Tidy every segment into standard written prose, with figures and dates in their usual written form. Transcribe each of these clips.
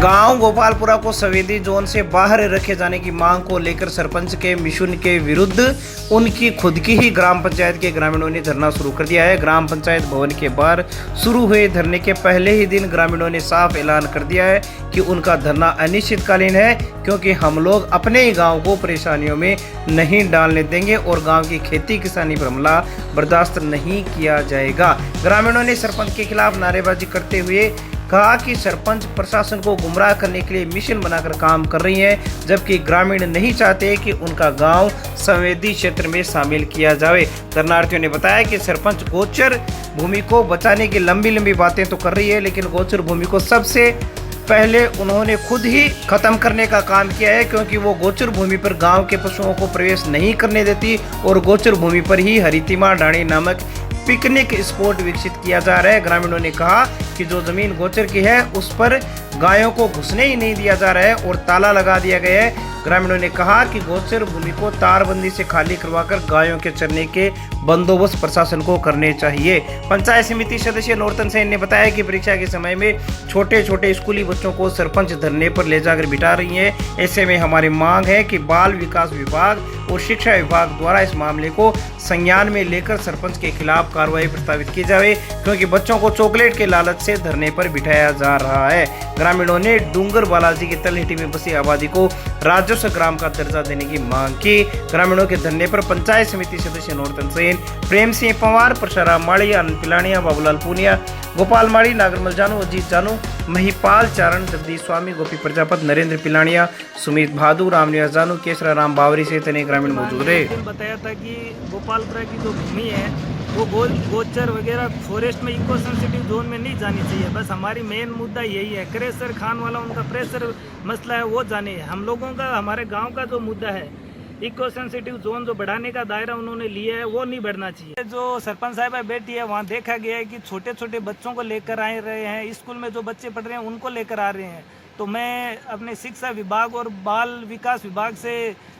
गांव गोपालपुरा को संवेदी जोन से बाहर रखे जाने की मांग को लेकर सरपंच के मिशन के विरुद्ध उनकी खुद की ही ग्राम पंचायत के ग्रामीणों ने धरना शुरू कर दिया है। ग्राम पंचायत भवन के बाहर शुरू हुए धरने के पहले ही दिन ग्रामीणों ने साफ ऐलान कर दिया है कि उनका धरना अनिश्चितकालीन है, क्योंकि हम लोग अपने ही गाँव को परेशानियों में नहीं डालने देंगे और गाँव की खेती किसानी पर हमला बर्दाश्त नहीं किया जाएगा। ग्रामीणों ने सरपंच के खिलाफ नारेबाजी करते हुए कहा कि सरपंच प्रशासन को गुमराह करने के लिए मिशन बनाकर काम कर रही है, जबकि ग्रामीण नहीं चाहते कि उनका गांव संवेदी क्षेत्र में शामिल किया जाए। धरनार्थियों ने बताया कि सरपंच गोचर भूमि को बचाने की लंबी बातें तो कर रही है, लेकिन गोचर भूमि को सबसे पहले उन्होंने खुद ही खत्म करने का काम किया है, क्योंकि वो गोचर भूमि पर गांव के पशुओं को प्रवेश नहीं करने देती और गोचर भूमि पर ही हरितिमा ढाणी नामक पिकनिक स्पॉट विकसित किया जा रहा है। ग्रामीणों ने कहा कि जो जमीन गोचर की है उस पर गायों को घुसने ही नहीं दिया जा रहा है और ताला लगा दिया गया है। ग्रामीणों ने कहा कि गोचर भूमि को तारबंदी से खाली करवाकर गायों के चरने के बंदोबस्त प्रशासन को करने चाहिए। पंचायत समिति सदस्य नौरतन सेन ने बताया कि परीक्षा के समय में छोटे स्कूली बच्चों को सरपंच धरने पर ले जाकर बिठा रही है। ऐसे में हमारी मांग है कि बाल विकास विभाग और शिक्षा विभाग द्वारा इस मामले को संज्ञान में लेकर सरपंच के खिलाफ कार्रवाई प्रस्तावित की जाए, क्योंकि बच्चों को चॉकलेट के लालच से धरने पर बिठाया जा रहा है। ग्रामीणों ने डूंगर बालाजी की तलहटी में बसी आबादी को राजस्व ग्राम का दर्जा देने की मांग की। ग्रामीणों के धरने पर पंचायत समिति सदस्य नौरतन सेन, प्रेम सिंह पंवार, परशुराम माड़ी, आनंद पिलानिया, बाबूलाल पूनिया, गोपाल माड़ी, नागरमल जानू, अजीत जानू, महिपाल चारण, जगदीश स्वामी, गोपी प्रजापति, नरेंद्र पिलानिया, सुमित भादु, रामनिवास जानू, केसरा राम बावरी से तने ग्रामीण मौजूद रहे। बताया था कि गोपालपुरा की जो भूमि है वो गोचर वगैरह फॉरेस्ट में इको सेंसिटिव जोन में नहीं जानी चाहिए। बस हमारी मेन मुद्दा यही है। क्रेशर खान वाला उनका प्रेशर मसला है, वो जाने। हम लोगों का, हमारे गांव का जो मुद्दा है इको सेंसिटिव जोन जो बढ़ाने का दायरा उन्होंने लिया है वो नहीं बढ़ना चाहिए। जो सरपंच साहिबा बैठी है वहाँ देखा गया है कि छोटे बच्चों को लेकर आ रहे हैं, स्कूल में जो बच्चे पढ़ रहे हैं उनको लेकर आ रहे हैं। तो मैं अपने शिक्षा विभाग और बाल विकास विभाग से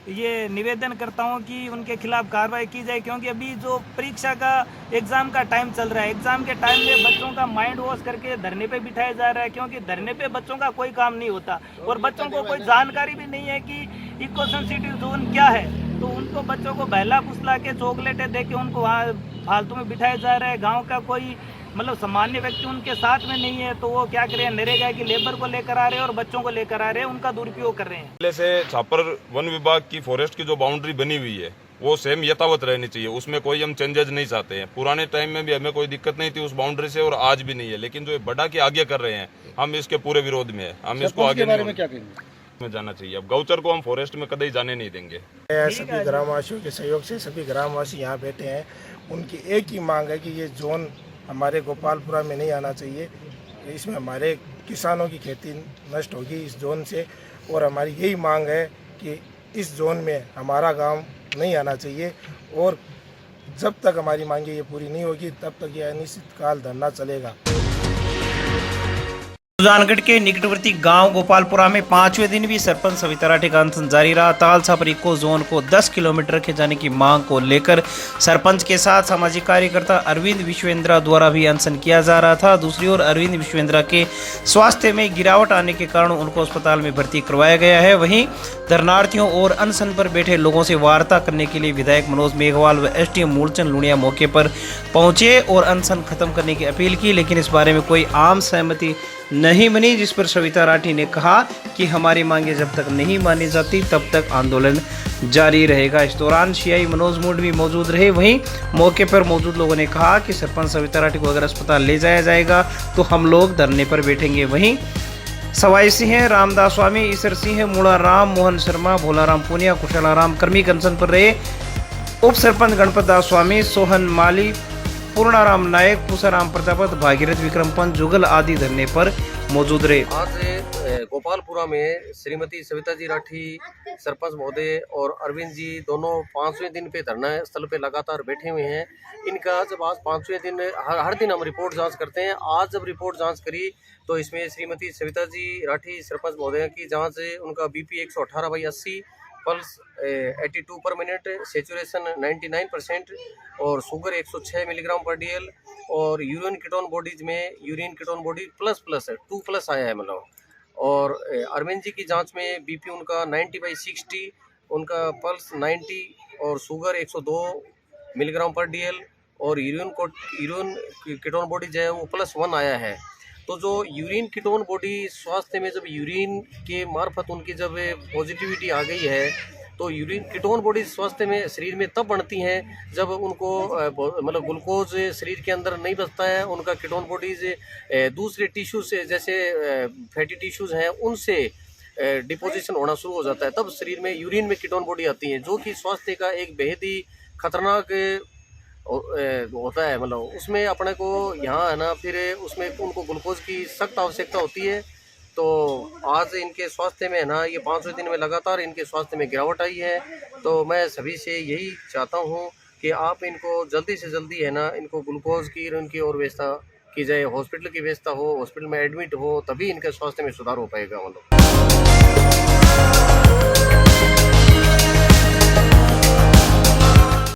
ये निवेदन करता हूँ कि उनके खिलाफ कार्रवाई की जाए, क्योंकि अभी जो परीक्षा का एग्ज़ाम का टाइम चल रहा है, एग्ज़ाम के टाइम में बच्चों का माइंड वॉश करके धरने पे बिठाया जा रहा है, क्योंकि धरने पे बच्चों का कोई काम नहीं होता और बच्चों को कोई जानकारी भी नहीं है कि इको सेंसिटिव जोन क्या है। तो उनको बच्चों को बहला फुसला के चॉकलेटें दे के उनको वहाँ फालतू में बिठाया जा रहा है। गाँव का कोई मतलब सामान्य व्यक्ति उनके साथ में नहीं है, तो वो क्या करें, नरेगा की लेबर को लेकर आ रहे हैं और बच्चों को लेकर आ रहे हैं, उनका दुरुपयोग कर रहे हैं। पहले से छापर वन विभाग की फॉरेस्ट की जो बाउंड्री बनी हुई है वो सेम यथावत रहनी चाहिए, उसमें कोई हम चेंजेस नहीं चाहते हैं। पुराने टाइम में भी हमें कोई दिक्कत नहीं थी उस बाउंड्री से और आज भी नहीं है, लेकिन जो बढ़ा के आगे कर रहे हैं हम इसके पूरे विरोध में है। हम इसको आगे में जाना चाहिए। अब गौचर को हम फॉरेस्ट में कभी जाने नहीं देंगे। सभी ग्रामवासियों के सहयोग से सभी ग्रामवासी यहाँ बैठे हैं। उनकी एक ही मांग है कि ये जोन हमारे गोपालपुरा में नहीं आना चाहिए। इसमें हमारे किसानों की खेती नष्ट होगी इस जोन से, और हमारी यही मांग है कि इस जोन में हमारा गांव नहीं आना चाहिए। और जब तक हमारी मांगे ये पूरी नहीं होगी तब तक ये अनिश्चितकाल धरना चलेगा। सुजानगढ़ के निकटवर्ती गांव गोपालपुरा में 5वें दिन भी सरपंच सविता राठी का अनशन जारी रहा। तालसा पर इको जोन को 10 किलोमीटर रखे जाने की मांग को लेकर सरपंच के साथ सामाजिक कार्यकर्ता अरविंद विश्वेंद्रा द्वारा भी अनशन किया जा रहा था। दूसरी ओर अरविंद विश्वेंद्रा के स्वास्थ्य में गिरावट आने के कारण उनको अस्पताल में भर्ती करवाया गया है। वहीं धरनार्थियों और अनशन पर बैठे लोगों से वार्ता करने के लिए विधायक मनोज मेघवाल व एसडीएम मूलचंद लुणिया मौके पर पहुंचे और अनशन खत्म करने की अपील की, लेकिन इस बारे में कोई आम सहमति नहीं बनी, जिस पर सविता राठी ने कहा कि हमारी मांगे जब तक नहीं मानी जाती तब तक आंदोलन जारी रहेगा। इस दौरान सीआई मनोज मूड भी मौजूद रहे। वहीं मौके पर मौजूद लोगों ने कहा कि सरपंच सविता राठी को अगर अस्पताल ले जाया जाएगा तो हम लोग धरने पर बैठेंगे। वहीं सवाई सिंह, रामदास स्वामी, ईश्वर सिंह, मूड़ा राम, मोहन शर्मा, भोलाराम पूनिया, कुशलाराम कर्मी अनशन पर रहे। उप सरपंच गणपत दास स्वामी, सोहन माली, पूर्णाराम नायक, पूसाराम प्रजापत, भागीरथ विक्रम पंत, जुगल आदि धरने पर मौजूद रहे। आज गोपालपुरा में श्रीमती सविता जी राठी सरपंच महोदय और अरविंद जी दोनों 5वें दिन पे धरना स्थल पे लगातार बैठे हुए हैं। इनका जब आज 5वें दिन, हर दिन हम रिपोर्ट जांच करते हैं। आज जब रिपोर्ट जांच करी तो इसमें श्रीमती सविता जी राठी सरपंच महोदय की जांच, उनका बीपी 118/80, पल्स 82 पर मिनट, सेचुरेशन 99% और शुगर 106 मिलीग्राम पर DL और यूरिन कीटोन बॉडीज में यूरिन कीटोन बॉडी प्लस है, 2+ आया है। मतलब और अरविंद जी की जांच में बीपी उनका 90/60, उनका पल्स 90 और शुगर 102 मिलीग्राम पर डीएल और यूरिन कीटोन बॉडी जो है वो +1 आया है। तो जो यूरिन कीटोन बॉडी स्वास्थ्य में जब यूरिन के मार्फत उनकी जब पॉजिटिविटी आ गई है तो यूरिन कीटोन बॉडी स्वास्थ्य में शरीर में तब बनती हैं जब उनको मतलब ग्लूकोज शरीर के अंदर नहीं बचता है, उनका कीटोन बॉडीज दूसरे टिश्यू से जैसे फैटी टिश्यूज हैं उनसे डिपोजिशन होना शुरू हो जाता है, तब शरीर में यूरिन में कीटोन बॉडी आती है जो कि स्वास्थ्य का एक बेहद ही खतरनाक होता है। मतलब उसमें अपने को यहाँ है ना फिर उसमें उनको ग्लूकोज की सख्त आवश्यकता होती है। तो आज इनके स्वास्थ्य में है ना ये 5वें दिन में लगातार इनके स्वास्थ्य में गिरावट आई है। तो मैं सभी से यही चाहता हूँ कि आप इनको जल्दी से जल्दी है ना इनको ग्लूकोज की उनकी और व्यवस्था की जाए, हॉस्पिटल की व्यवस्था हो, हॉस्पिटल में एडमिट हो, तभी इनके स्वास्थ्य में सुधार हो पाएगा। मतलब